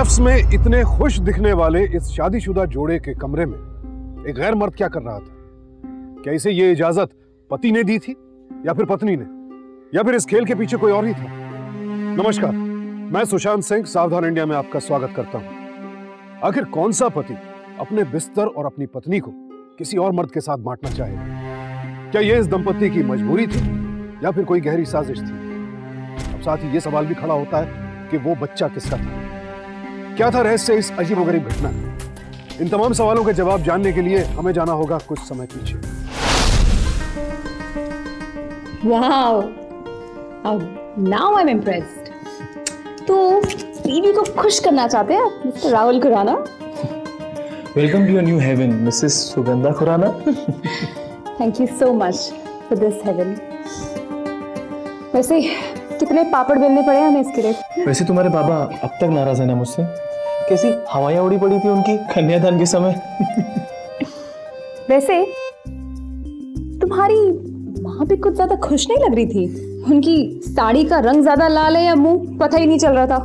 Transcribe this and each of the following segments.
Photographs में इतने खुश दिखने वाले इस शादीशुदा जोड़े के कमरे में एक गैर मर्द क्या कर रहा था? क्या इसे ये इजाजत पति ने दी थी या फिर पत्नी ने, या फिर इस खेल के पीछे कोई और ही था? नमस्कार, मैं सुशांत सिंह सावधान इंडिया में आपका स्वागत करता हूं। आखिर कौन सा पति अपने बिस्तर और अपनी पत्नी को किसी और मर्द के साथ बांटना चाहेगा? क्या यह इस दंपति की मजबूरी थी या फिर कोई गहरी साजिश थी? अब साथ ही यह सवाल भी खड़ा होता है कि वो बच्चा किसका था? क्या था रहस्य इस अजीबोगरीब घटना में? इन तमाम सवालों के जवाब जानने के लिए हमें जाना होगा कुछ समय पीछे। Wow, now I'm impressed. तो बीवी को खुश करना चाहते हैं mister Rahul Khurana? Welcome to your new heaven, Mrs. Sugandha Khurana. Thank you so much for this heaven. वैसे कितने पापड़ बेलने पड़े हमें इसके लिए? वैसे तुम्हारे बाबा अब तक नाराज है ना मुझसे? कैसी हवाइयाँ उड़ी पड़ी थी उनकी कन्यादान के समय. वैसे तुम्हारी माँ भी कुछ ज्यादा खुश नहीं लग रही थी. उनकी साड़ी का रंग ज्यादा लाल है या मुंह पता ही नहीं चल रहा था.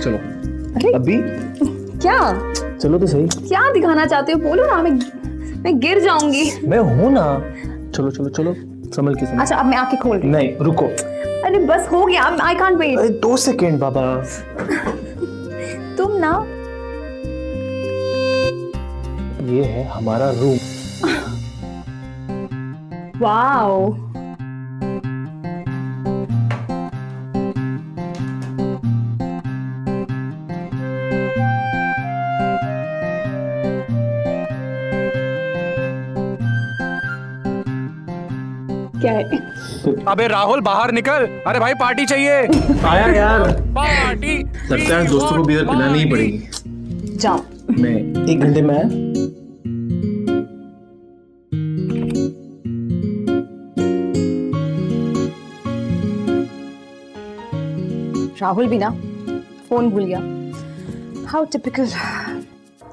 चलो अरे अभी क्या? चलो तो सही. क्या दिखाना चाहते हो? बोलो ना, मैं गिर जाऊंगी. मैं हूं ना. चलो चलो चलो, संभल के. अच्छा अब मैं आंखें खोल रही. नहीं रुको. अरे बस हो गया, आई कांट वेट. 2 सेकेंड बाबा. तुम ना, ये है हमारा रूम. वाओ. क्या है? अबे राहुल बाहर निकल. अरे भाई पार्टी चाहिए. आया यार. पार्टी. लगता है दोस्तों को बियर पिलानी ही पड़ेगी. जाओ. मैं 1 घंटे में आया. राहुल भी ना फोन भूल गया. How typical.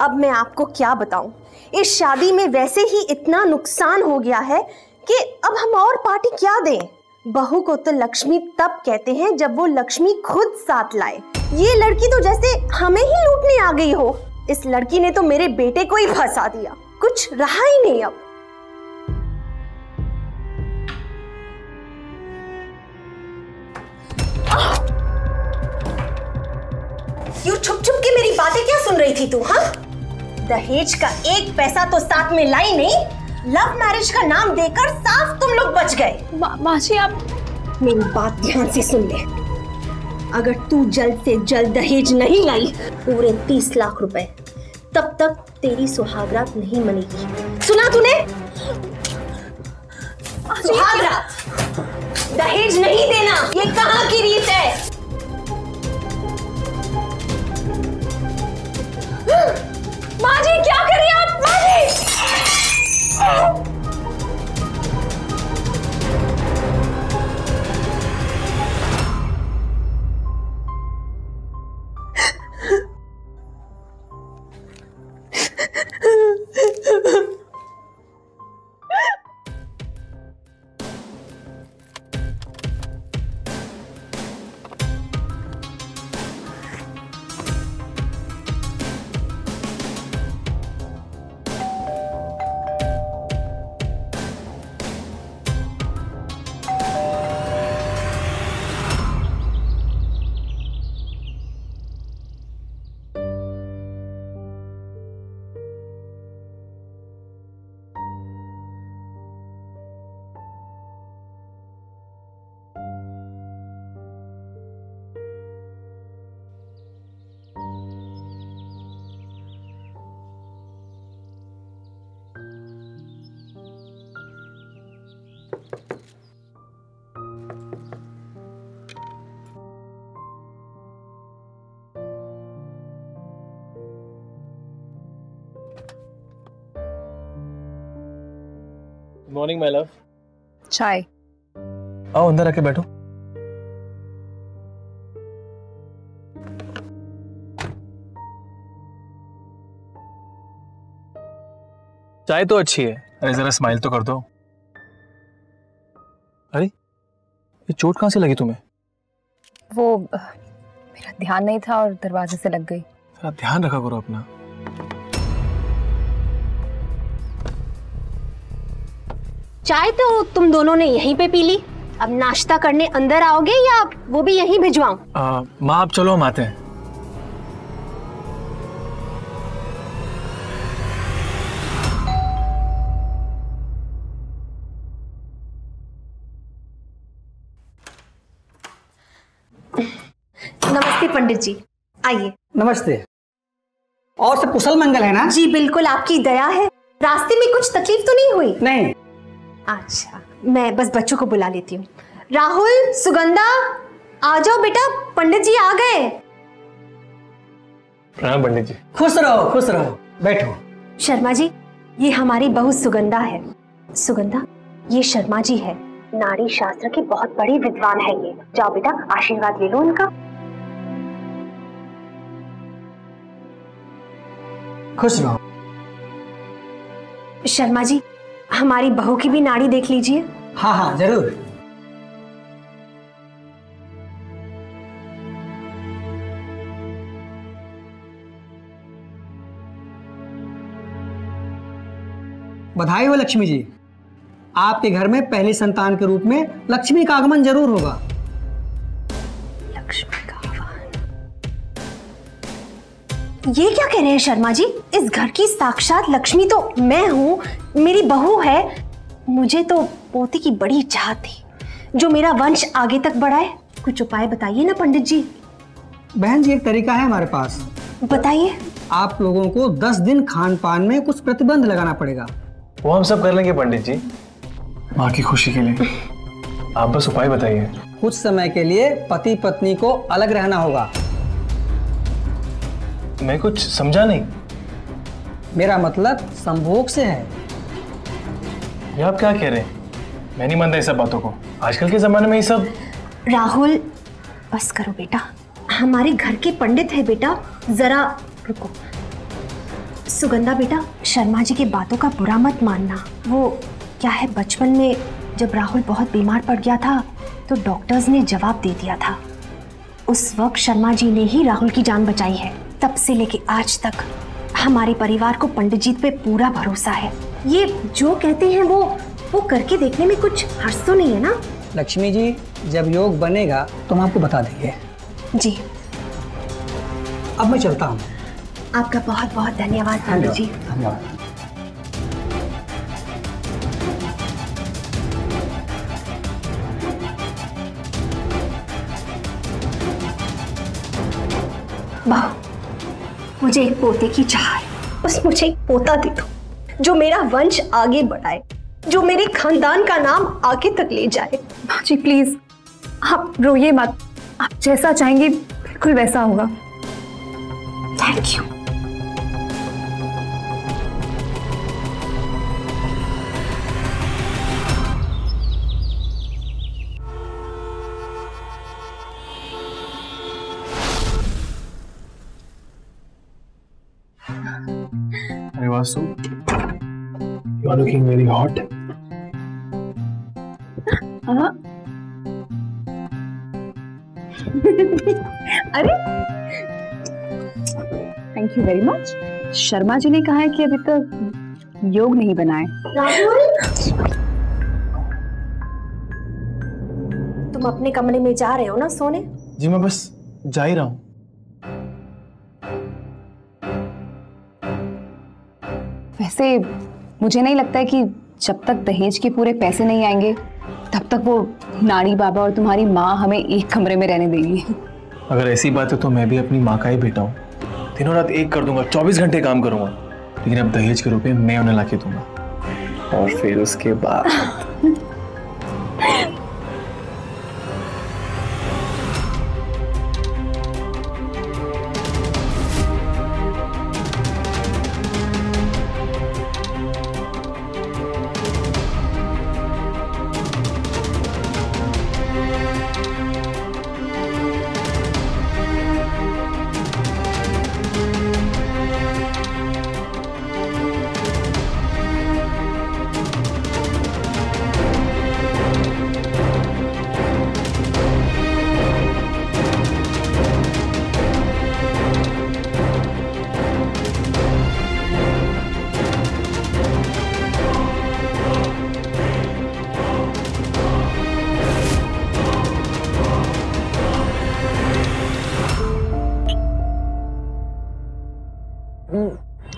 अब मैं आपको क्या बताऊं, इस शादी में वैसे ही इतना नुकसान हो गया है कि अब हम और पार्टी क्या दें. बहू को तो लक्ष्मी तब कहते हैं जब वो लक्ष्मी खुद साथ लाए. ये लड़की तो जैसे हमें ही लूटने आ गई हो. इस लड़की ने तो मेरे बेटे को ही फंसा दिया. कुछ रहा ही नहीं अब. यूं छुप छुप के मेरी बातें क्या सुन रही थी तू? हाँ, दहेज का 1 पैसा तो साथ में लाई नहीं. लव मैरिज का नाम देकर साफ तुम लोग बच गए. मासी आप मेरी बात ध्यान से सुन ले. अगर तू जल्द से जल्द दहेज नहीं लाई, पूरे 30 लाख रुपए, तब तक तेरी सुहागरात नहीं मनेगी. सुना तूने? सुहागरात, दहेज नहीं देना, ये कहाँ की रीत है? माँ जी क्या करिए आप? माँ जी मॉर्निंग माय लव. चाय. आओ अंदर आके बैठो. चाय तो अच्छी है. अरे जरा स्माइल तो कर दो. अरे ये चोट कहाँ से लगी तुम्हें? वो मेरा ध्यान नहीं था और दरवाजे से लग गई। थोड़ा ध्यान रखा करो अपना। चाय तो तुम दोनों ने यहीं पे पी ली, अब नाश्ता करने अंदर आओगे या वो भी यहीं भिजवाऊं? माँ आप चलो, हम आते हैं। नमस्ते पंडित जी, आइए। नमस्ते। और सब कुशल मंगल है ना? जी बिल्कुल, आपकी दया है। रास्ते में कुछ तकलीफ तो नहीं हुई? नहीं। अच्छा, मैं बस बच्चों को बुला लेती हूँ। राहुल, सुगंधा, आ जाओ बेटा, पंडित जी आ गए। प्रणाम पंडित जी। खुश रहो, खुश रहो, बैठो। शर्मा जी, ये हमारी बहू सुगंधा है। सुगंधा, ये शर्मा जी है, नारी शास्त्र की बहुत बड़ी विद्वान है ये। जाओ बेटा, आशीर्वाद ले लो उनका। खुश रहो। शर्मा जी, हमारी बहू की भी नाड़ी देख लीजिए। हाँ हाँ जरूर। बधाई हो लक्ष्मी जी, आपके घर में पहली संतान के रूप में लक्ष्मी का आगमन जरूर होगा। लक्ष्मी का आगमन? ये क्या कह रहे हैं शर्मा जी? इस घर की साक्षात लक्ष्मी तो मैं हूँ, मेरी बहू है। मुझे तो पोती की बड़ी चाह थी, जो मेरा वंश आगे तक बढ़ाए। कुछ उपाय बताइए ना पंडित जी। बहन जी, एक तरीका है हमारे पास। बताइए। आप लोगों को 10 दिन खान पान में कुछ प्रतिबंध लगाना पड़ेगा। वो हम सब कर लेंगे पंडित जी, माँ की खुशी के लिए। आप बस उपाय बताइए। कुछ समय के लिए पति पत्नी को अलग रहना होगा। मैं कुछ समझा नहीं। मेरा मतलब संभोग से है। ये आप क्या कह रहे हैं? मैं नहीं मानता ये सब बातों को। आजकल के जमाने में ये सब। राहुल, बस करो बेटा, हमारे घर के पंडित है बेटा, जरा रुको। सुगंधा बेटा, शर्मा जी की बातों का बुरा मत मानना। वो क्या है, बचपन में जब राहुल बहुत बीमार पड़ गया था तो डॉक्टर्स ने जवाब दे दिया था। उस वक्त शर्मा जी ने ही राहुल की जान बचाई है। तब से लेके आज तक हमारे परिवार को पंडित जी पे पूरा भरोसा है। ये जो कहते हैं वो करके देखने में कुछ हर्ष तो नहीं है ना? लक्ष्मी जी, जब योग बनेगा तो हम आपको बता देंगे। जी। अब मैं चलता हूँ। आपका बहुत बहुत धन्यवाद पंडित जी। धन्यवाद। बहू, मुझे एक पोते की चाह है। बस मुझे एक पोता दे दो, जो मेरा वंश आगे बढ़ाए, जो मेरे खानदान का नाम आगे तक ले जाए। जी प्लीज, आप रोइए मत। आप जैसा चाहेंगे बिल्कुल वैसा होगा। Thank you. अरे Vasu, you are looking very hot. अरे thank you very much. Sharma ji ने कहा है कि अभी तक योग नहीं बनाए। तुम अपने कमरे में जा रहे हो ना सोने? जी मैं बस जा ही रहा हूँ। वैसे मुझे नहीं लगता है कि जब तक दहेज के पूरे पैसे नहीं आएंगे तब तक वो नाड़ी बाबा और तुम्हारी माँ हमें एक कमरे में रहने देगी। अगर ऐसी बात है तो मैं भी अपनी माँ का ही बेटा हूँ। दिनों रात एक कर दूंगा, 24 घंटे काम करूंगा, लेकिन अब दहेज के रूप में मैं उन्हें लाके दूंगा। और फिर उसके बाद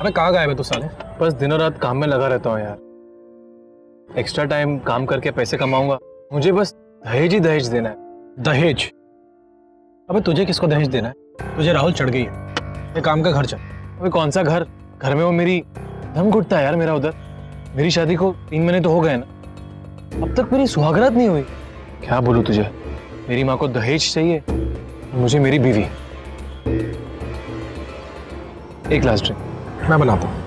अरे कहाँ गायब है तू साले? बस दिनों रात काम में लगा रहता हूँ यार। एक्स्ट्रा टाइम काम करके पैसे कमाऊंगा, मुझे बस दहेज ही दहेज देना है। दहेज? अबे तुझे किसको दहेज देना है? तुझे राहुल चढ़ गई है, ये काम का घर चल। अबे कौन सा घर? घर में वो मेरी दम घुटता है यार मेरा उधर। मेरी शादी को 3 महीने तो हो गए ना, अब तक मेरी सुहागरात नहीं हुई। क्या बोलूं तुझे, मेरी माँ को दहेज चाहिए, मुझे मेरी बीवी। एक ग्लास ड्रिंक। मैं बनाता हूँ।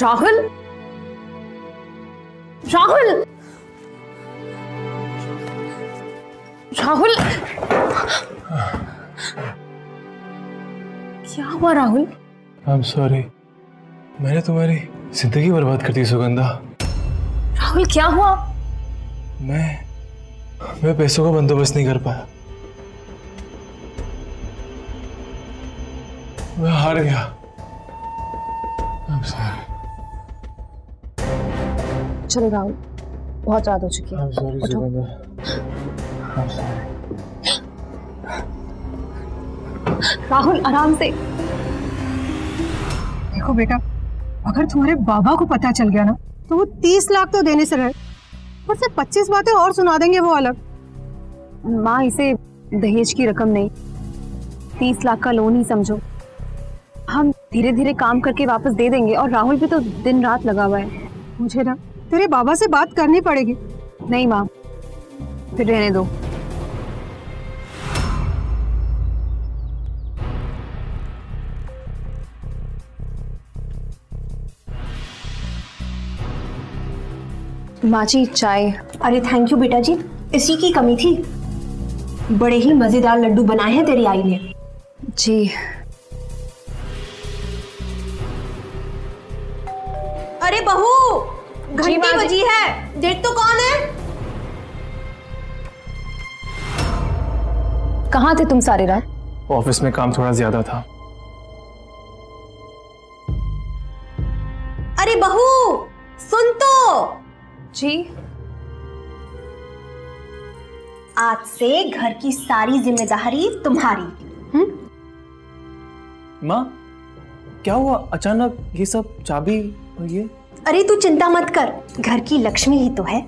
राहुल, राहुल, राहुल, क्या हुआ राहुल? आई एम सॉरी, मैंने तुम्हारी जिंदगी बर्बाद कर दी सुगंधा। राहुल क्या हुआ? मैं पैसों का बंदोबस्त नहीं कर पाया, मैं हार गया। I am sorry. चलो राहुल, बहुत रात हो चुकी है। I am sorry Sugandha, I am sorry. Rahul आराम से। देखो बेटा, अगर तुम्हारे बाबा को पता चल गया ना तो वो 30 लाख तो देने से रहे, और सिर्फ 25 बातें और सुना देंगे वो अलग। माँ, इसे दहेज की रकम नहीं, 30 लाख का लोन ही समझो। हम धीरे धीरे काम करके वापस दे देंगे, और राहुल भी तो दिन रात लगा हुआ है। मुझे ना तेरे बाबा से बात करनी पड़ेगी। नहीं माँ, फिर रहने दो। माँ जी चाय। अरे थैंक यू बेटा जी, इसी की कमी थी। बड़े ही मजेदार लड्डू बनाए हैं तेरी आई ने। जी। अरे बहू, घंटी माँ जी। बजी है, देख तो कौन है। कहाँ थे तुम सारी रात? ऑफिस में काम थोड़ा ज्यादा था। अरे बहू सुन तो। जी। आज से घर की सारी जिम्मेदारी तुम्हारी। माँ, क्या हुआ अचानक ये सब, चाबी और ये? अरे तू चिंता मत कर, घर की लक्ष्मी ही तो है।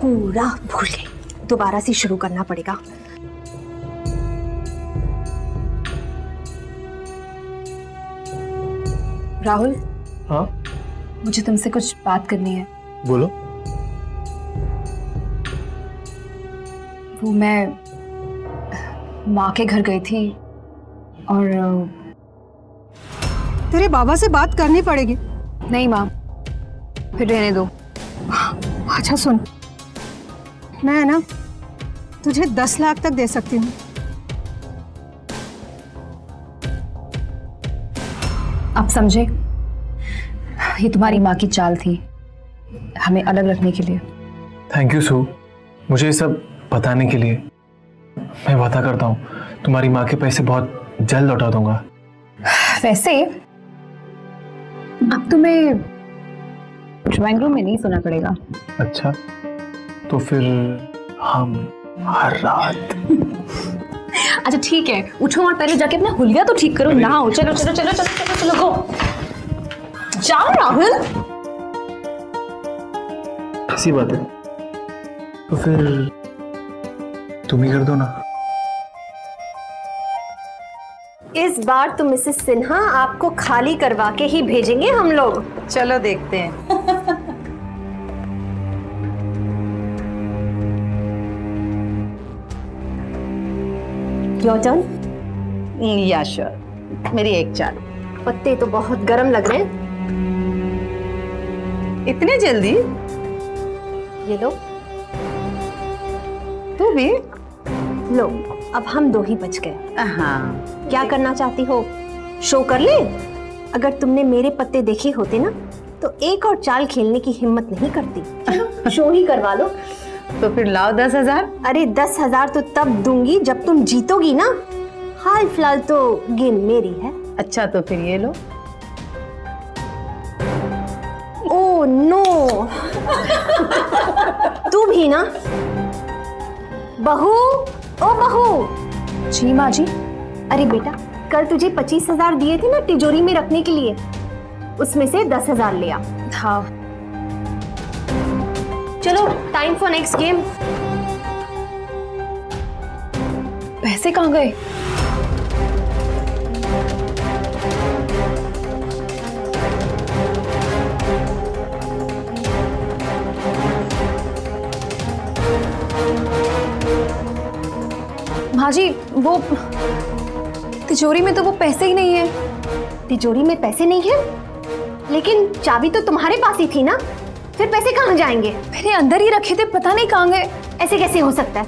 पूरा भूल गई, दोबारा से शुरू करना पड़ेगा। राहुल। हाँ मुझे तुमसे कुछ बात करनी है। बोलो। वो मैं माँ के घर गई थी और तेरे बाबा से बात करनी पड़ेगी। नहीं माँ, फिर रहने दो। अच्छा सुन, मैं ना तुझे 10 लाख तक दे सकती हूँ। आप समझे, ये तुम्हारी माँ की चाल थी हमें अलग रखने के लिए। थैंक यू सू, मुझे ये सब बताने के लिए। मैं वादा करता हूँ तुम्हारी माँ के पैसे बहुत जल्द लौटा दूंगा। वैसे अब तुम्हें ड्राइंग रूम में नहीं सोना पड़ेगा। अच्छा, तो फिर हम हर रात। अच्छा ठीक है, उठो और पहले जाके अपना हुलिया तो ठीक करो। नहाओ, चलो चलो चलो चलो चलो चलो, गो जाओ राहुल। ऐसी बात है तो फिर तुम ही कर दो ना। इस बार तो मिसेस सिन्हा आपको खाली करवा के ही भेजेंगे हम लोग। चलो देखते हैं। Your turn. या श्योर, मेरी एक चाल। पत्ते तो बहुत गर्म लग रहे हैं। इतने जल्दी? ये लो। तू भी? लो, अब हम 2 ही बच गए। हाँ। क्या करना चाहती हो, शो कर ले? अगर तुमने मेरे पत्ते देखे होते ना तो एक और चाल खेलने की हिम्मत नहीं करती। चलो शो ही करवा लो। तो फिर लाओ 10,000। अरे 10,000 तो तब दूंगी जब तुम जीतोगी ना। हाल फिलहाल तो गेम मेरी है। अच्छा तो फिर ये लो। ओह नो, तू भी ना? बहू, ओ बहू। जी माँ जी। अरे बेटा, कल तुझे 25,000 दिए थे ना तिजोरी में रखने के लिए, उसमें से 10,000 लिया। हाँ। चलो टाइम फॉर नेक्स्ट गेम। पैसे कहाँ गए? माँ जी, वो तिजोरी में तो वो पैसे ही नहीं है। तिजोरी में पैसे नहीं है? लेकिन चाबी तो तुम्हारे पास ही थी ना, फिर पैसे कहाँ जाएंगे? मैंने अंदर ही रखे थे, पता नहीं कहाँ गए। ऐसे कैसे हो सकता है?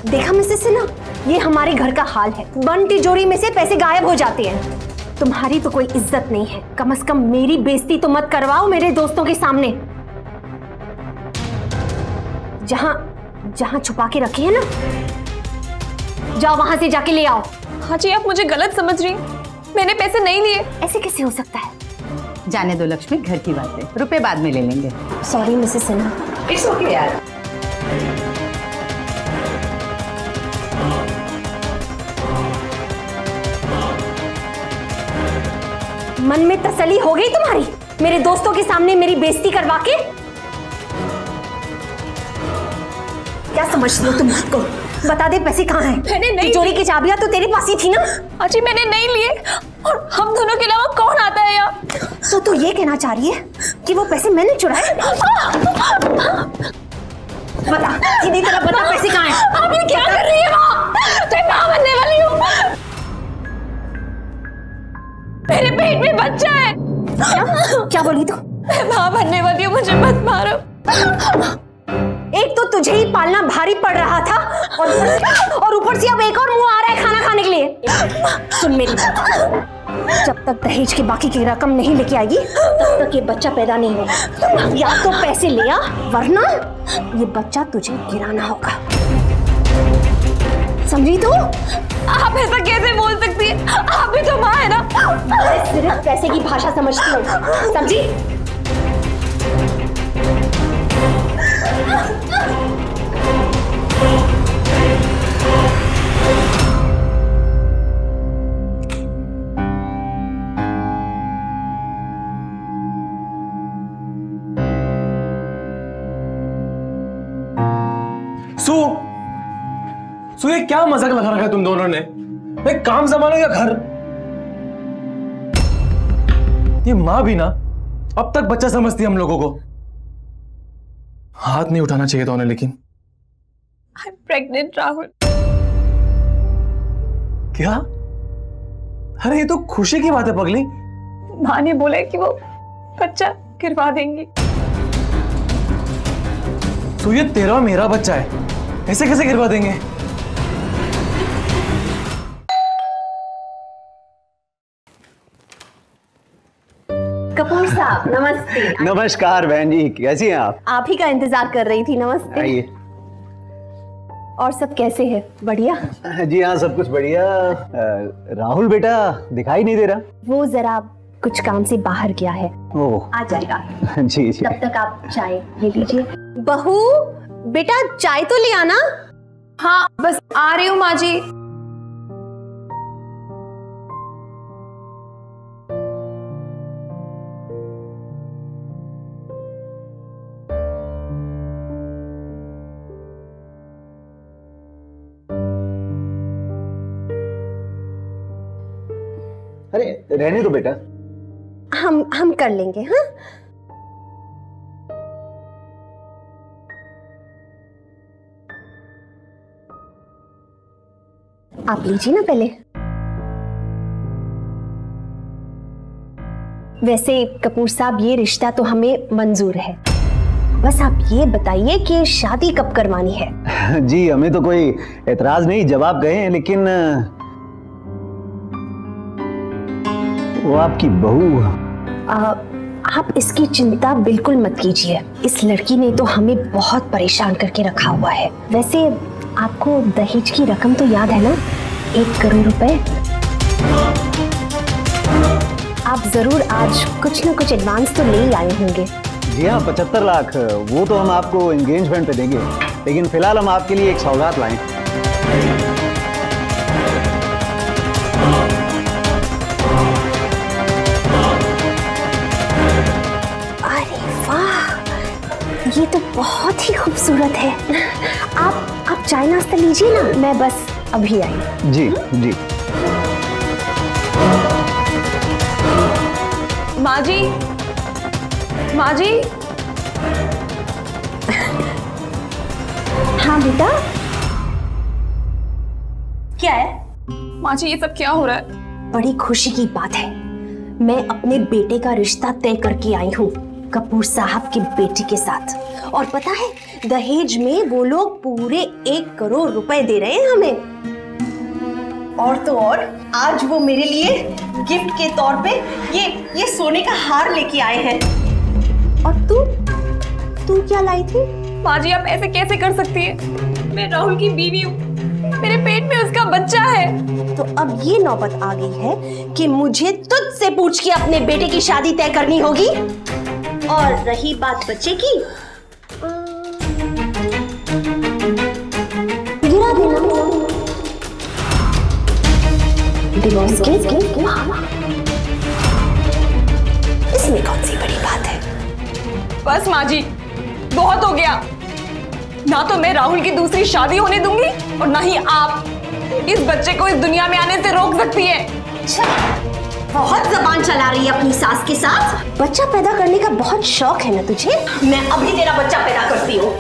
देखा मिसेस सिन्हा, ये हमारे घर का हाल है। बंद तिजोरी में से पैसे गायब हो जाते हैं। तुम्हारी तो कोई इज्जत नहीं है, कम से कम मेरी बेइज्जती तो मत करवाओ मेरे दोस्तों के सामने। जहां जहां छुपा के रखे हैं ना, जाओ वहां से जाके ले आओ। हाँ जी, आप मुझे गलत समझ रही, मैंने पैसे नहीं लिए। ऐसे कैसे हो सकता है? जाने दो लक्ष्मी, घर की बात है, रुपए बाद में ले लेंगे। Sorry Mrs Sinha. It's okay यार। मन में तसल्ली हो गई तुम्हारी मेरे दोस्तों के सामने मेरी बेइज्जती करवा के? क्या समझती हो तुम खुद को? बता दे पैसे कहाँ हैं? मैंने नहीं। तिजोरी की चाबियां तो तेरे पास ही थी ना? अजी मैंने नहीं लिए, और हम दोनों के अलावा कौन आता है यहाँ? तो तू ये कहना चाह रही है कि वो पैसे मैंने चुराए? बता, सीधी तरह बता, पैसे कहाँ हैं? आप ये क्या कर रही है माँ? मैं माँ बनने वाली हूँ। मेरे पेट में बच्चा है। क्या बोली तू? मैं माँ बनने वाली हूँ, मुझे मत मारो। एक तो तुझे ही पालना भारी पड़ रहा था, और ऊपर से अब एक और मुंह आ रहा है खाना खाने के लिए। सुन मेरी बात, जब तक दहेज की बाकी की रकम नहीं लेके आएगी तब तक ये बच्चा पैदा नहीं होगा। या तो पैसे ले आ, वरना ये बच्चा तुझे गिराना होगा। समझी तू? आप ऐसा कैसे बोल सकती है? आप भी तो माँ है ना। मैं सिर्फ पैसे की भाषा समझती हूँ, समझी? सु ये क्या मजाक लगा रखा है तुम दोनों ने? एक काम संभालो या घर? ये माँ भी ना अब तक बच्चा समझती है हम लोगों को। हाथ नहीं उठाना चाहिए था उन्हें, लेकिन आई एम प्रेग्नेंट राहुल। क्या? अरे ये तो खुशी की बात है पगली। माँ ने बोला कि वो बच्चा गिरवा देंगी। तो ये तेरा और मेरा बच्चा है, ऐसे कैसे गिरवा देंगे? कपूर साहब नमस्ते। नमस्कार बहन जी, कैसी हैं आप? आप ही का इंतजार कर रही थी। नमस्ते। आइए। और सब कैसे है? बढ़िया? जी हाँ, सब कुछ बढ़िया। राहुल बेटा दिखाई नहीं दे रहा। वो जरा कुछ काम से बाहर गया है, ओह आ जाएगा। जी जी। तब तक आप चाय ले लीजिए। बहू बेटा चाय तो ले आना। हाँ बस आ रही हूँ माँ जी। अरे रहने दो बेटा। हम कर लेंगे। हाँ आप लीजिए ना पहले। वैसे कपूर साहब ये रिश्ता तो हमें मंजूर है, बस आप ये बताइए कि शादी कब करवानी है? जी हमें तो कोई एतराज नहीं, जवाब गए हैं, लेकिन वो आपकी बहू। आप इसकी चिंता बिल्कुल मत कीजिए। इस लड़की ने तो हमें बहुत परेशान करके रखा हुआ है। वैसे आपको दहेज की रकम तो याद है ना? 1 करोड़ रुपए। आप जरूर आज कुछ न कुछ एडवांस तो ले ही आए होंगे। जी हाँ, 75 लाख वो तो हम आपको एंगेजमेंट पे देंगे, लेकिन फिलहाल हम आपके लिए एक सौगात लाए। अरे वाह, ये तो बहुत ही खूबसूरत है। आप चाय नाश्ता लीजिए ना, मैं बस अभी आई। जी जी। माँ जी, माँ जी। हाँ बेटा, क्या है? माँ जी, ये सब क्या हो रहा है? बड़ी खुशी की बात है, मैं अपने बेटे का रिश्ता तय करके आई हूँ कपूर साहब की बेटी के साथ। और पता है, दहेज में वो लोग पूरे 1 करोड़ रुपए दे रहे हैं हमें। और तो और आज वो मेरे लिए गिफ्ट के तौर पे ये सोने का हार लेके आए हैं। और तू क्या लाई थी? माँ जी, आप ऐसे कैसे कर सकती है? मैं राहुल की बीवी हूँ, मेरे पेट में उसका बच्चा है। तो अब ये नौबत आ गई है कि मुझे तुझसे पूछ के अपने बेटे की शादी तय करनी होगी। और रही बात बच्चे की, गिरा देना डिवोर्स केस। इसमें कौन सी बड़ी बात है? बस माँ जी, बहुत हो गया। ना तो मैं राहुल की दूसरी शादी होने दूंगी और ना ही आप इस बच्चे को इस दुनिया में आने से रोक सकती है। अच्छा, बहुत जबान चला रही है अपनी सास के साथ। बच्चा पैदा करने का बहुत शौक है ना तुझे? मैं अभी तेरा बच्चा पैदा करती हूँ।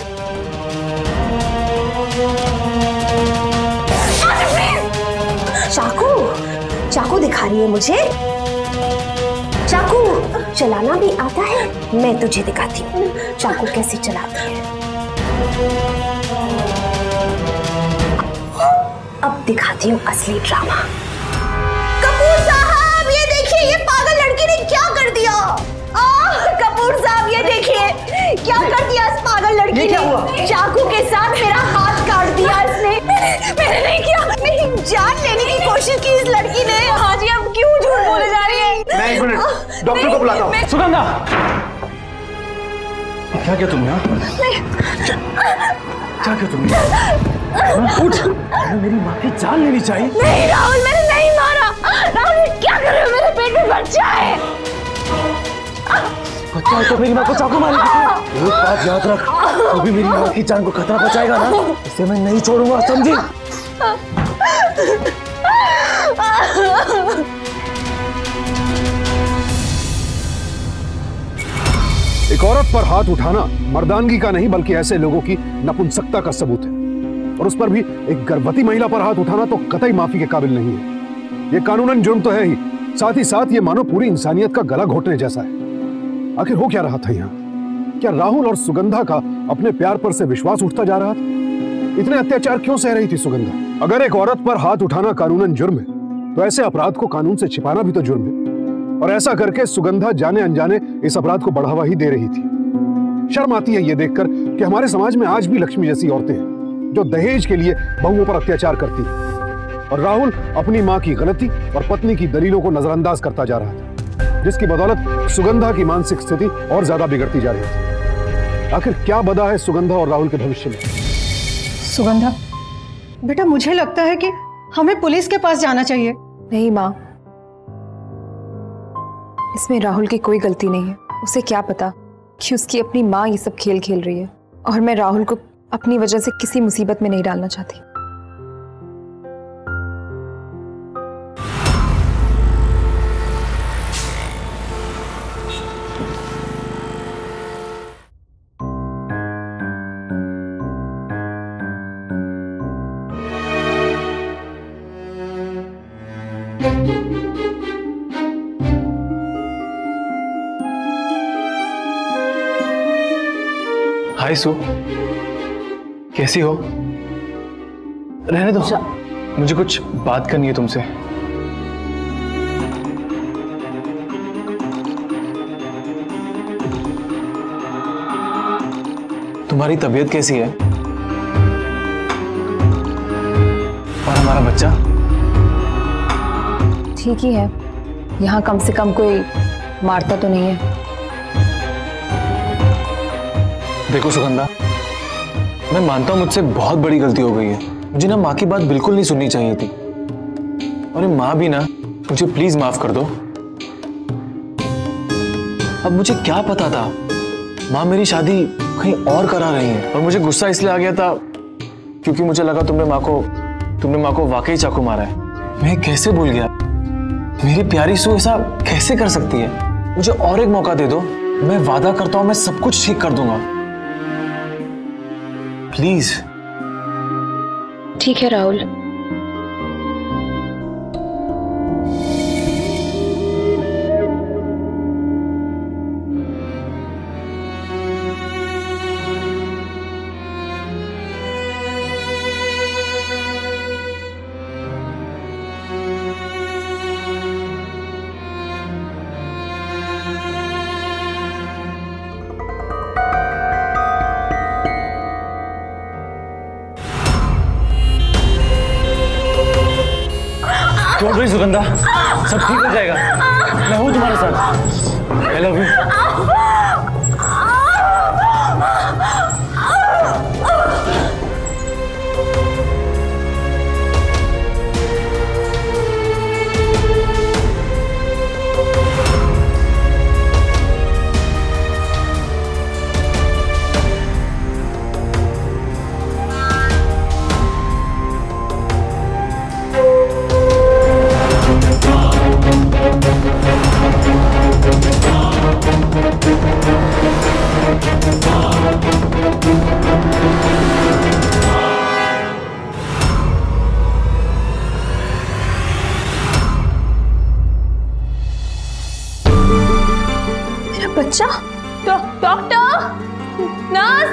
चाकू दिखा रही है मुझे। चाकू चलाना भी आता है? मैं तुझे दिखाती हूँ चाकू कैसे चलाती है। अब दिखाती हूँ असली ड्रामा। कपूर साहब, ये देखिए, ये पागल लड़की ने क्या कर दिया। कपूर साहब, ये देखिए क्या कर दिया इस पागल लड़की ने। चाकू के साथ मेरा हाथ काट दिया इसने। मैंने नहीं किया, मेरी जान लेने की कोशिश की इस लड़की ने। हाँ जी, अब क्यों झूठ बोले जा रही है? मैं 1 मिनट डॉक्टर को बुलाता हूँ। सुगंधा, क्या क्या तुमने? क्या क्या तुमने? उठ, मेरी माँ की जान लेनी चाहिए। नहीं राहुल, मैंने नहीं मारा। राहुल, क्या कर रहे हो? मेरे पेट में बच्चा है। बच्चा है तो मेरी माँ को चाकू मारेगी। एक बात याद रख, तू भी मेरी माँ की जान को खतरा पहुंचाएगा ना, इसे मैं नहीं छोड़ूंगा, समझी? एक औरत पर हाथ उठाना मर्दानगी का नहीं बल्कि ऐसे लोगों की नपुंसकता का सबूत है। और उस पर भी एक गर्भवती महिला पर हाथ उठाना तो कतई माफी के काबिल नहीं है। ये कानूनन जुर्म तो है ही, साथ ये मानो पूरी इंसानियत का गला घोटने जैसा है। आखिर हो क्या रहा था यहाँ? क्या राहुल और सुगंधा का अपने प्यार पर से विश्वास उठता जा रहा था? इतने अत्याचार क्यों सह रही थी सुगंधा? अगर एक औरत पर हाथ उठाना कानूनन जुर्म है तो ऐसे अपराध को कानून से छिपाना भी तो जुर्म है। और ऐसा करके सुगंधा जाने अनजाने इस अपराध को बढ़ावा ही दे रही थी। शर्म आती है ये देखकर कि हमारे समाज में आज भी लक्ष्मी जैसी औरतें हैं जो दहेज के लिए बहुओं पर अत्याचार करती हैं। और राहुल अपनी मां की गलती और पत्नी की दलीलों को नजरअंदाज करता जा रहा था, जिसकी बदौलत सुगंधा की मानसिक स्थिति और ज्यादा बिगड़ती जा रही थी। आखिर क्या बदा है सुगंधा और राहुल के भविष्य में? सुगंधा बेटा, मुझे लगता है कि हमें पुलिस के पास जाना चाहिए। नहीं माँ, इसमें राहुल की कोई गलती नहीं है। उसे क्या पता कि उसकी अपनी माँ ये सब खेल खेल रही है। और मैं राहुल को अपनी वजह से किसी मुसीबत में नहीं डालना चाहती। हाय सू, कैसी हो? रहने दो, मुझे कुछ बात करनी है तुमसे। तुम्हारी तबीयत कैसी है? और हमारा बच्चा? ठीक ही है, यहाँ कम से कम कोई मारता तो नहीं है। देखो सुगंधा, मैं मानता हूँ मुझसे बहुत बड़ी गलती हो गई है। मुझे ना माँ की बात बिल्कुल नहीं सुननी चाहिए थी। अरे माँ भी ना, मुझे प्लीज माफ कर दो। अब मुझे क्या पता था माँ मेरी शादी कहीं और करा रही है, और मुझे गुस्सा इसलिए आ गया था क्योंकि मुझे लगा तुमने माँ को वाकई चाकू मारा है। मैं कैसे भूल गया। मेरी प्यारी सू ऐसा कैसे कर सकती है। मुझे और एक मौका दे दो, मैं वादा करता हूं मैं सब कुछ ठीक कर दूंगा, प्लीज। ठीक है राहुल, डोंट वरी सुगंधा, सब ठीक हो जाएगा। मैं हूं तुम्हारे साथ। I love you. बच्चा, डॉक्टर, नर्स।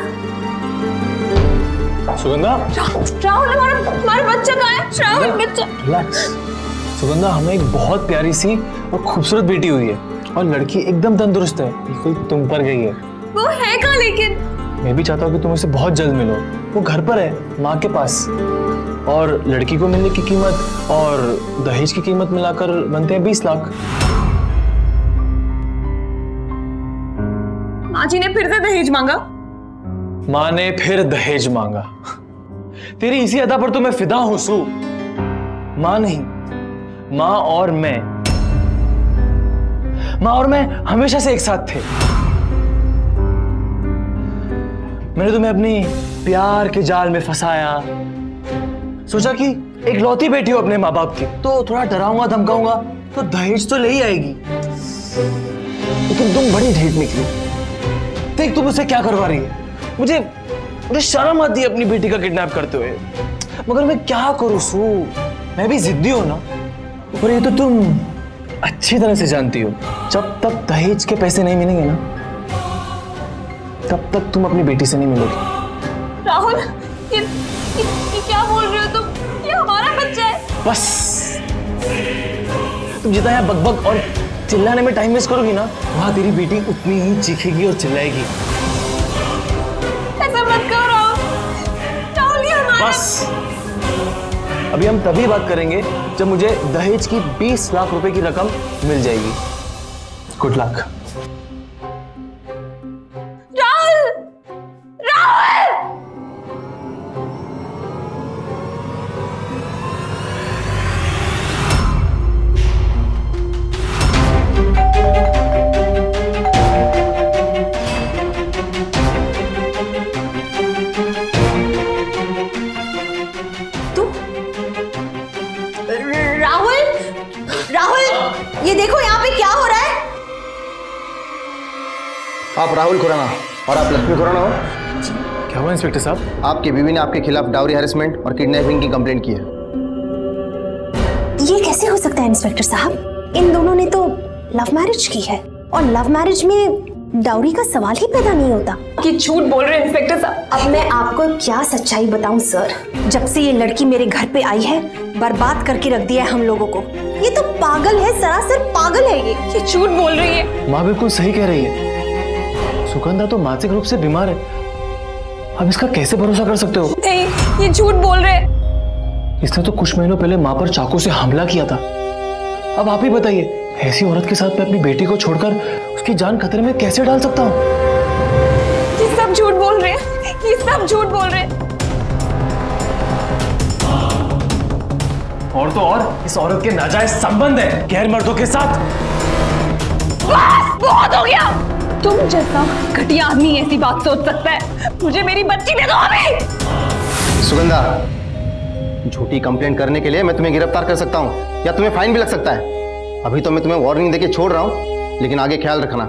सुगंधा, राहुल, हमारा बच्चा कहाँ है? राहुल, बच्चा। रिलैक्स। सुगंधा, हमें एक बहुत प्यारी सी और खूबसूरत बेटी हुई है, और लड़की एकदम तंदुरुस्त है, बिल्कुल तुम पर गई है। वो है कहाँ लेकिन? मैं भी चाहता हूँ कि तुम उससे बहुत जल्द मिलो। वो घर पर है, माँ के पास। और लड़की को मिलने की कीमत और दहेज की कीमत मिलाकर बनते हैं 20 लाख। माँ जी ने फिर से दहेज मांगा? माँ ने फिर दहेज मांगा। तेरी इसी अदा पर तो मैं फिदा हूं सू। माँ नहीं, माँ और मैं हमेशा से एक साथ थे। मैंने तुम्हें अपनी प्यार के जाल में फंसाया। सोचा कि एक लौती बेटी हो अपने माँ बाप की, तो थोड़ा डराऊंगा धमकाऊंगा तो दहेज तो ले ही आएगी। लेकिन तुम बड़ी ढीठ निकली। देख तुम उसे क्या करवा रही है। मुझे शर्म आती है अपनी बेटी का किडनैप करते हुए, मगर मैं क्या करूं सू। मैं भी जिद्दी हूं ना, और ये तो तुम अच्छी तरह से जानती हो। जब तक दहेज के पैसे नहीं मिलेंगे ना, तब तक तुम अपनी बेटी से नहीं मिलोगी। राहुल, ये क्या बोल रहे हो तुम? ये हमारा बच्चा है। बस तुम जितना यहाँ बकबक और चिल्लाने में टाइम वेस्ट करोगी ना, वहां तेरी बेटी उतनी ही चीखेगी और चिल्लाएगी। ऐसा मत करो राहुल, ये हमारा। बस अभी हम तभी बात करेंगे जब मुझे दहेज की 20 लाख रुपए की रकम मिल जाएगी। Good luck. राहुल, राहुल! ये देखो यहाँ पे क्या हो रहा है। आप राहुल खुराना और आप लक्ष्मी खुराना हो? क्या हुआ इंस्पेक्टर साहब? आपकी बीवी ने आपके खिलाफ डाउरी हैरेसमेंट और किडनैपिंग की कंप्लेंट की है। ये कैसे हो सकता है इंस्पेक्टर साहब? इन दोनों ने तो लव मैरिज की है, और लव मैरिज में डाउरी का सवाल ही पैदा नहीं होता। कि झूठ बोल रहे हैं इंस्पेक्टर साहब। अब मैं आपको क्या सच्चाई बताऊं सर। जब से ये लड़की मेरे घर पे आई है, बर्बाद करके रख दिया है हम लोगों को। ये तो पागल है, सरासर पागल है। ये झूठ बोल रही है। माँ बिल्कुल सही कह रही है। सुगंधा तो मानसिक रूप से बीमार है। अब इसका कैसे भरोसा कर सकते हो? नहीं, ये झूठ बोल रहे हैं। इसने तो कुछ महीनों पहले माँ पर चाकू से हमला किया था। अब आप ही बताइए, ऐसी औरत के साथ मैं अपनी बेटी को छोड़कर उसकी जान खतरे में कैसे डाल सकता हूँ? ये सब झूठ बोल रहे हैं, ये सब झूठ बोल रहे हैं। और तो और इस औरत के नाजायज संबंध है गैर मर्दों के साथ। बस बहुत हो गया। तुम जैसा घटिया आदमी ऐसी बात सोच सकता है? मुझे मेरी बच्ची दे दो अभी। सुगंधा, झूठी कंप्लेंट करने के लिए मैं तुम्हें गिरफ्तार कर सकता हूँ या तुम्हें फाइन भी लग सकता है। अभी तो मैं तुम्हें वार्निंग देके छोड़ रहा हूँ, लेकिन आगे ख्याल रखना।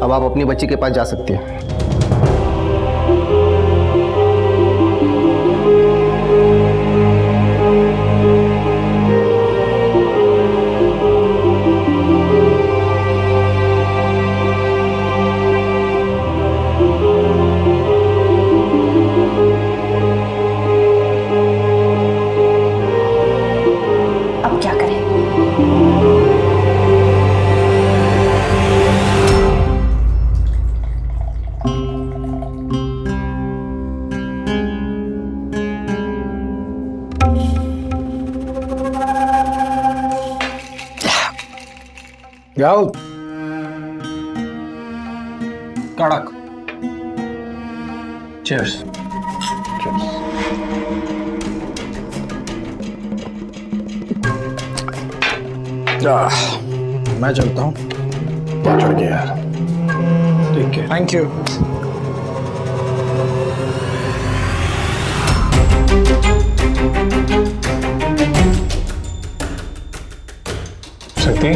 अब आप अपनी बच्ची के पास जा सकती हैं। राहुल, कड़क। चीयर्स। मैं चलता हूँ। चढ़ गया यार। ठीक है, थैंक यू। शक्ति,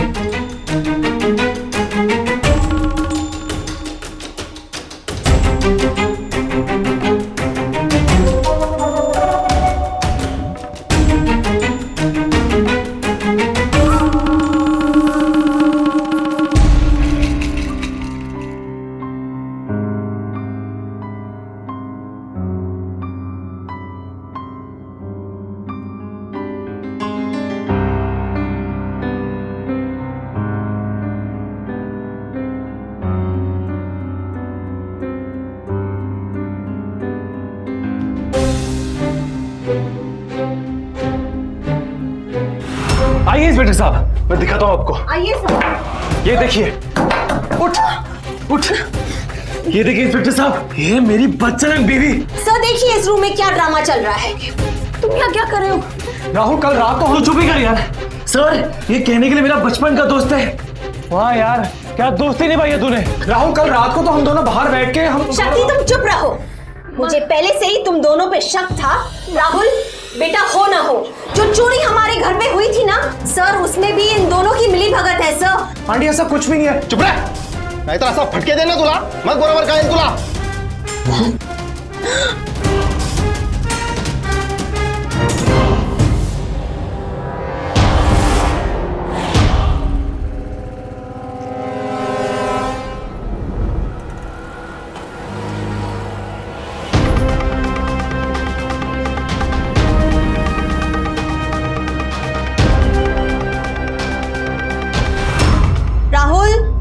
आइए इंस्पेक्टर साहब, मैं दिखाता हूँ आपको। आइए सर। ये देखिए। उठ उठ। ये देखिए इंस्पेक्टर साहब, ये मेरी बच्चन बीवी। सर देखिए इस रूम में क्या ड्रामा चल रहा है। तुम यहाँ क्या कर रहे हो? राहुल, कल रात को हम चुप ही कर यार। सर, ये कहने के लिए मेरा बचपन का दोस्त है। वाह यार, क्या दोस्ती निभाई है तूने। राहुल, कल रात को तो हम दोनों बाहर बैठ के शक्ति तुम चुप रहो। मुझे पहले से ही तुम दोनों पे शक था। राहुल बेटा, हो ना हो, जो चोरी हमारे घर में हुई थी ना सर, उसमें भी इन दोनों की मिली भगत है सर। आंटी ऐसा कुछ भी नहीं है। चुप रह, नहीं तो ऐसा फटके देना तुला, मत बराबर का तुला।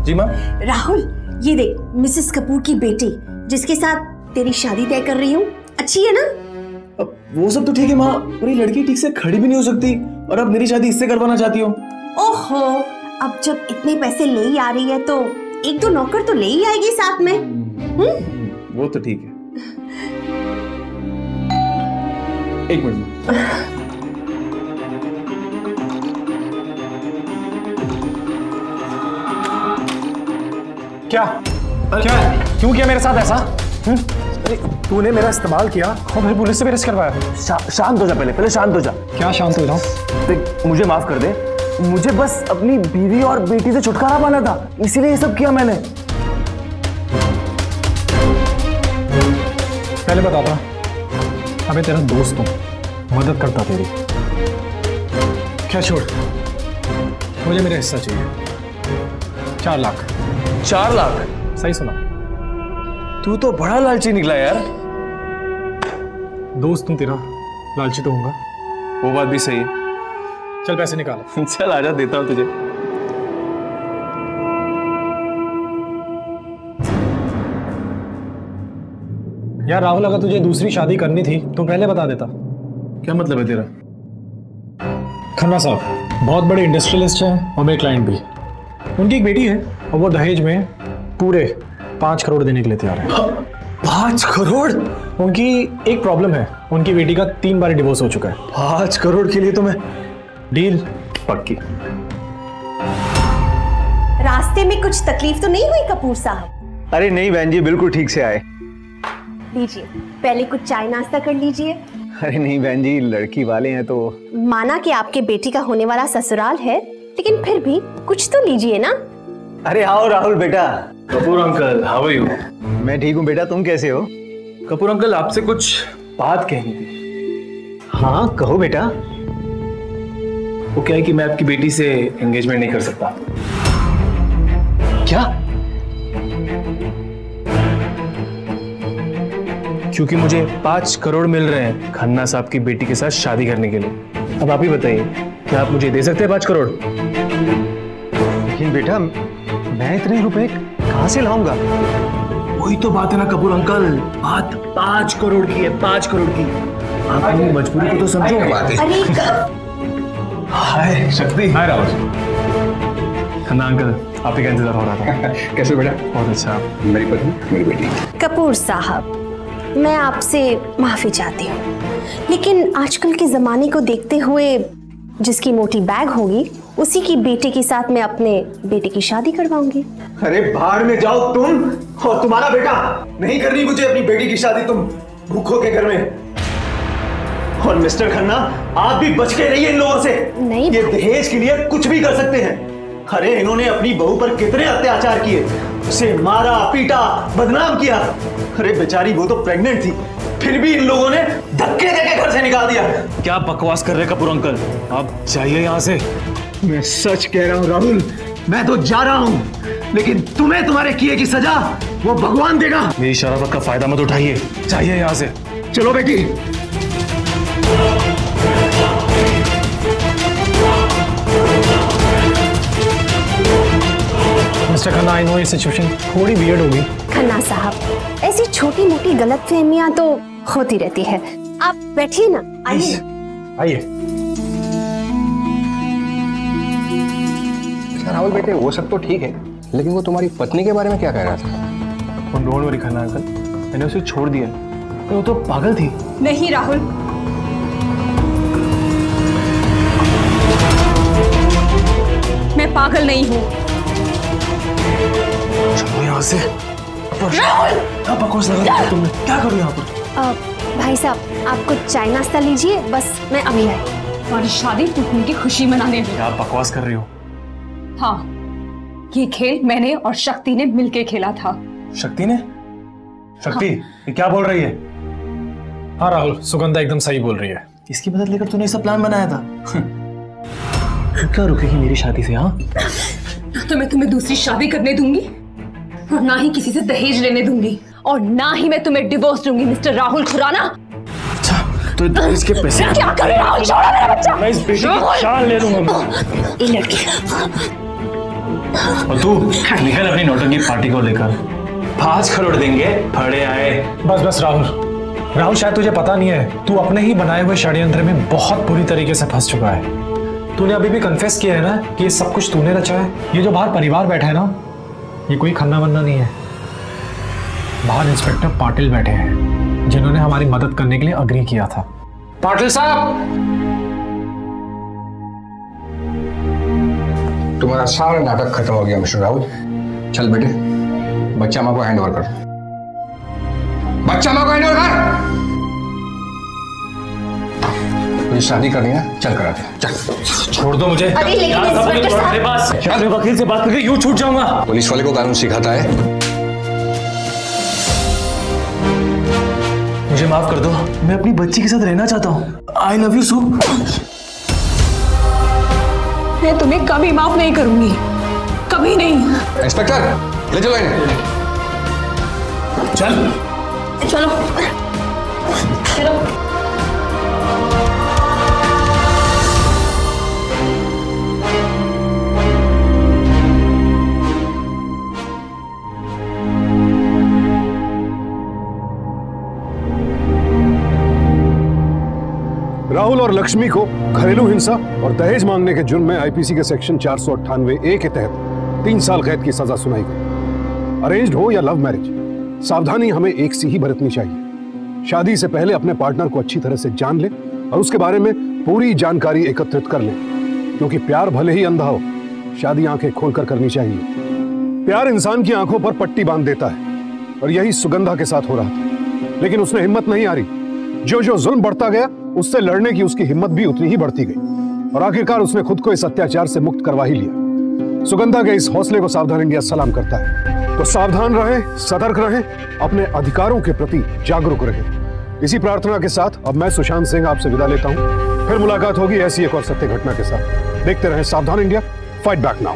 जी मैम। राहुल, ये देख मिसेस कपूर की बेटी जिसके साथ तेरी शादी तय कर रही हूँ, अच्छी है ना? अब वो सब तो ठीक है माँ, पर ये लड़की ठीक से खड़ी भी नहीं हो सकती, और अब मेरी शादी इससे करवाना चाहती हो। ओहो, अब जब इतने पैसे ले ही आ रही है तो एक दो नौकर तो ले ही आएगी साथ में। वो तो ठीक है। एक मिनट। क्या क्या क्यों किया मेरे साथ ऐसा? अरे तूने मेरा इस्तेमाल किया और फिर पुलिस से भी अरेस्ट करवाया। शांत हो जा, पहले शांत हो जा। क्या शांत हो जाऊं? देख, मुझे माफ कर दे, मुझे बस अपनी बीवी और बेटी से छुटकारा पाना था, इसीलिए ये सब किया मैंने। पहले बताता, अबे तेरा दोस्त हूं, मदद करता तेरी। क्या छोड़, मुझे मेरा हिस्सा चाहिए। 4 लाख। 4 लाख? सही सुना। तू तो बड़ा लालची निकला यार। दोस्त हूं तेरा, लालची तो होऊंगा। वो बात भी सही है। चल पैसे निकाल। चल आजा, देता हूं तुझे। यार राहुल, अगर तुझे दूसरी शादी करनी थी तो पहले बता देता। क्या मतलब है तेरा? खन्ना साहब बहुत बड़े इंडस्ट्रियलिस्ट हैं और मेरे क्लाइंट भी। उनकी एक बेटी है और वो दहेज में पूरे 5 करोड़ देने के लिए तैयार है। 5 करोड़? उनकी एक प्रॉब्लम है, उनकी बेटी का 3 बार डिवोर्स हो चुका है। 5 करोड़ के लिए तो मैं डील पक्की। रास्ते में कुछ तकलीफ तो नहीं हुई कपूर साहब? अरे नहीं बहन जी, बिल्कुल ठीक से आए। लीजिए, पहले कुछ चाय नाश्ता कर लीजिए। अरे नहीं बहन जी, लड़की वाले हैं तो। माना कि आपके बेटी का होने वाला ससुराल है, लेकिन फिर भी कुछ तो लीजिए ना। अरे आओ राहुल बेटा। Kapoor uncle, how are you? मैं ठीक हूँ बेटा, तुम कैसे हो? कपूर अंकल, आपसे कुछ बात कहनी थी। हाँ कहो बेटा। वो क्या है कि मैं आपकी बेटी से एंगेजमेंट नहीं कर सकता। क्या? क्योंकि मुझे 5 करोड़ मिल रहे हैं खन्ना साहब की बेटी के साथ शादी करने के लिए। अब आप ही बताइए, क्या आप मुझे दे सकते हैं 5 करोड़? लेकिन बेटा मैं इतने रुपए कहाँ से लाऊंगा? वही तो बात है ना कपूर अंकल, बात 5 करोड़ की है, 5 करोड़ की। आप अपनी मजबूरी को तो समझो। अरे हाय शक्ति। हाय राहुल। खन्ना अंकल, आप ही का इंतजार हो रहा था। कैसे बेटा? बहुत अच्छा। मेरी पत्नी, मेरी बेटी। कपूर साहब, मैं आपसे माफी चाहती हूँ, लेकिन आजकल के जमाने को देखते हुए जिसकी मोटी बैग होगी उसी की बेटी के साथ मैं अपने बेटे की शादी करवाऊंगी। अरे भाड़ में जाओ तुम और तुम्हारा बेटा। नहीं करनी मुझे अपनी बेटी की शादी तुम भूखों के घर में। और मिस्टर खन्ना, आप भी बच के रहिए इन लोगों से। नहीं, ये दहेज के लिए कुछ भी कर सकते हैं। अरे इन्होंने अपनी बहू पर कितने अत्याचार किए, उसे मारा पीटा बदनाम किया। अरे बेचारी वो तो प्रेग्नेंट थी, फिर भी इन लोगों ने धक्के देके घर से निकाल दिया। क्या बकवास कर रहे कपूर अंकल, आप जाइए यहाँ से। मैं सच कह रहा हूँ राहुल, मैं तो जा रहा हूँ, लेकिन तुम्हें तुम्हारे किए की सजा वो भगवान देगा। मेरी शरारत का फायदा मत उठाइए, जाइए यहाँ से। चलो बेटी। मिस्टर खन्ना, आई नो ये सिचुएशन थोड़ी वियर्ड होगी। खन्ना साहब, ऐसी छोटी मोटी गलतफहमियां तो होती रहती है, आप बैठिए ना। आइए आइए। राहुल बेटे, वो सब तो ठीक है, लेकिन वो तुम्हारी पत्नी के बारे में क्या कह रहा था? डोंट वरी खन्ना अंकल, मैंने उसे छोड़ दिया। वो तो पागल थी। नहीं राहुल, मैं पागल नहीं हूँ। चलो यहाँ से। क्या बकवास लगा तुमने? क्या करो यहाँ पर? भाई साहब, आप कुछ चाय नाश्ता लीजिए, बस मैं अभी आई। तुम्हारी शादी टूटने की खुशी मनाने में। क्या बकवास कर रही हो? हाँ, ये खेल मैंने और शक्ति ने मिलके खेला था। शक्ति ने? शक्ति, ये क्या बोल रही है? हाँ राहुल, सुगंधा एकदम सही बोल रही है। इसकी मदद लेकर तूने सब प्लान बनाया था। तू क्या रुकेगी मेरी शादी से? हाँ, ना तो मैं तुम्हें दूसरी शादी करने दूंगी और ना ही किसी से दहेज लेने दूंगी, और ना ही मैं तुम्हें डिवोर्स दूंगी मिस्टर राहुल खुराना। अच्छा, तो दहेज के पैसे क्या कर रहे हो? छोड़ो मेरा बच्चा। मैं इस बेटी की जान ले लूंगा। ये लड़की। और तू निकल अपनी नौटंकी पार्टी को लेकर। 5 करोड़ देंगे, फड़े आए। बस बस राहुल, शायद तुझे पता नहीं है, तू अपने ही बनाए हुए षड्यंत्र में बहुत बुरी तरीके से फंस चुका है। तूने अभी भी कन्फेस किया है ना कि ये सब कुछ तूने रचा है। ये जो बाहर परिवार बैठा है ना, ये कोई खन्ना वन्ना नहीं है। बाहर इंस्पेक्टर पाटिल बैठे हैं, जिन्होंने हमारी मदद करने के लिए अग्री किया था। पाटिल साहब, तुम्हारा सारा नाटक खत्म हो गया मिस्टर राहुल। चल बेटे, बच्चा माँ को हैंड ओवर कर। बच्चा माँ को हैंड ओवर कर। मुझे शादी करनी है, चल करा दे। चल। छोड़ दो मुझे। अरे लेकिन इंस्पेक्टर साहब, मैं वकील से बात करके यूं छूट जाऊंगा। पुलिस वाले को कानून सिखाता है। मुझे माफ कर दो, मैं अपनी बच्ची के साथ रहना चाहता हूँ। आई लव यू सू। मैं तुम्हें कभी माफ नहीं करूंगी, कभी नहीं। इंस्पेक्टर, ले चलो इन्हें। चल चलो चलो। राहुल और लक्ष्मी को घरेलू हिंसा और दहेज मांगने के जुर्म में आईपीसी के सेक्शन 498A के तहत 3 साल कैद की सजा सुनाई गई। अरेंज्ड हो या लव मैरिज, सावधानी हमें एक सी ही बरतनी चाहिए। शादी से पहले अपने पार्टनर को अच्छी तरह से जान ले और उसके बारे में पूरी जानकारी एकत्रित कर ले, क्योंकि प्यार भले ही अंधा हो, शादी आंखें खोलकर करनी चाहिए। प्यार इंसान की आंखों पर पट्टी बांध देता है और यही सुगंधा के साथ हो रहा था, लेकिन उसने हिम्मत नहीं हारी। जो जो जुल्म बढ़ता गया, उससे लड़ने की उसकी हिम्मत भी उतनी ही बढ़ती गई और आखिरकार उसने खुद को इस अत्याचार से मुक्त करवा ही लिया। सुगंधा के इस हौसले को सावधान इंडिया सलाम करता है। तो सावधान रहें, सतर्क रहें, अपने अधिकारों के प्रति जागरूक रहें। इसी प्रार्थना के साथ अब मैं सुशांत सिंह आपसे विदा लेता हूं। फिर मुलाकात होगी ऐसी एक और सत्य घटना के साथ। देखते रहें सावधान इंडिया, फाइट बैक नाउ।